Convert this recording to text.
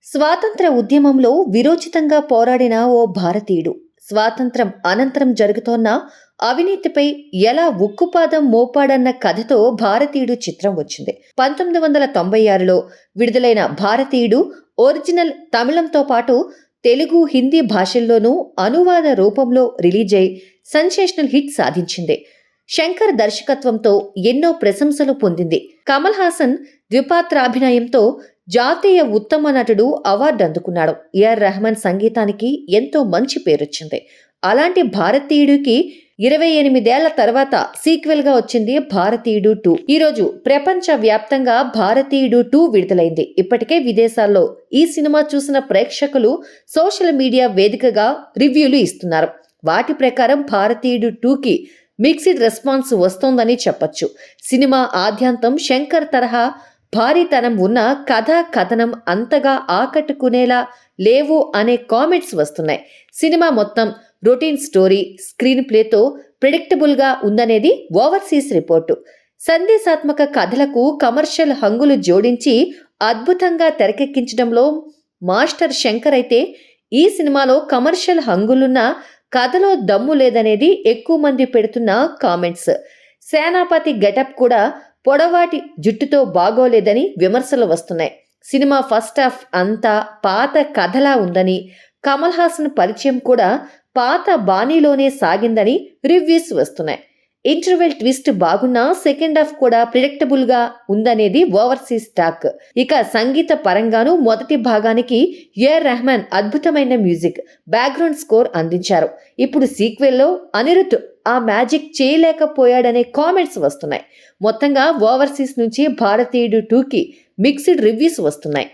స్వాతంత్ర ఉద్యమంలో విరోచితంగా పోరాడిన ఓ భారతీయుడు స్వాతంత్రం అనంతరం జరుగుతోన్న అవినీతిపై ఎలా ఉక్కుపాదం మోపాడన్న కథతో భారతీయుడు చిత్రం వచ్చింది. 1996లో విడుదలైన భారతీయుడు ఒరిజినల్ తమిళంతో పాటు తెలుగు, హిందీ భాషల్లోనూ అనువాద రూపంలో రిలీజ్ అయి సెన్సేషనల్ హిట్ సాధించింది. శంకర్ దర్శకత్వంతో ఎన్నో ప్రశంసలు పొందింది. కమల్ హాసన్ ద్విపాత్రాభినయంతో జాతీయ ఉత్తమ నటుడు అవార్డు అందుకున్నాడు. ఏఆర్ రెహమాన్ సంగీతానికి ఎంతో మంచి పేరొచ్చింది. అలాంటి భారతీయుడికి 28 ఏళ్ల తర్వాత సీక్వెల్ గా వచ్చింది భారతీయుడు 2. ఈరోజు ప్రపంచ వ్యాప్తంగా భారతీయుడు 2 విడుదలైంది. ఇప్పటికే విదేశాల్లో ఈ సినిమా చూసిన ప్రేక్షకులు సోషల్ మీడియా వేదికగా రివ్యూలు ఇస్తున్నారు. వాటి ప్రకారం భారతీయుడు 2కి మిక్స్డ్ రెస్పాన్స్ వస్తోందని చెప్పొచ్చు. సినిమా ఆద్యాంతం శంకర్ తరహా భారీతనం ఉన్న కథనం అంతగా ఆకట్టుకునేలా లేవు అనే కామెంట్స్ వస్తున్నాయి. సినిమా మొత్తం రొటీన్ స్టోరీ, స్క్రీన్ ప్లేతో ప్రెడిక్టబుల్గా ఉందనేది ఓవర్సీస్ రిపోర్టు. సందేశాత్మక కథలకు కమర్షియల్ హంగులు జోడించి అద్భుతంగా తెరకెక్కించడంలో మాస్టర్ శంకర్ అయితే, ఈ సినిమాలో కమర్షియల్ హంగులున్న కథలో దమ్ము లేదనేది ఎక్కువ మంది పెడుతున్న కామెంట్స్. సేనాపతి గెటప్ కూడా పొడవాటి జుట్టుతో బాగోలేదని విమర్శలు వస్తున్నాయి. సినిమా ఫస్ట్ హాఫ్ అంతా పాత కథలా ఉందని, కమల్ హాసన్ పరిచయం కూడా పాత బాణీలోనే సాగిందని రివ్యూస్ వస్తున్నాయి. ఇంటర్వెల్ ట్విస్ట్ బాగున్నా సెకండ్ హాఫ్ కూడా ప్రిడిక్టబుల్గా ఉందనేది ఓవర్సీస్ టాక్. ఇక సంగీత పరంగానూ మొదటి భాగానికి ఏఆర్ రెహమాన్ అద్భుతమైన మ్యూజిక్, బ్యాక్గ్రౌండ్ స్కోర్ అందించారు. ఇప్పుడు సీక్వెల్లో అనిరుద్ధ్ ఆ మ్యాజిక్ చేయలేకపోయాడనే కామెంట్స్ వస్తున్నాయి. మొత్తంగా ఓవర్సీస్ నుంచి భారతీయుడు 2కి మిక్స్డ్ రివ్యూస్ వస్తున్నాయి.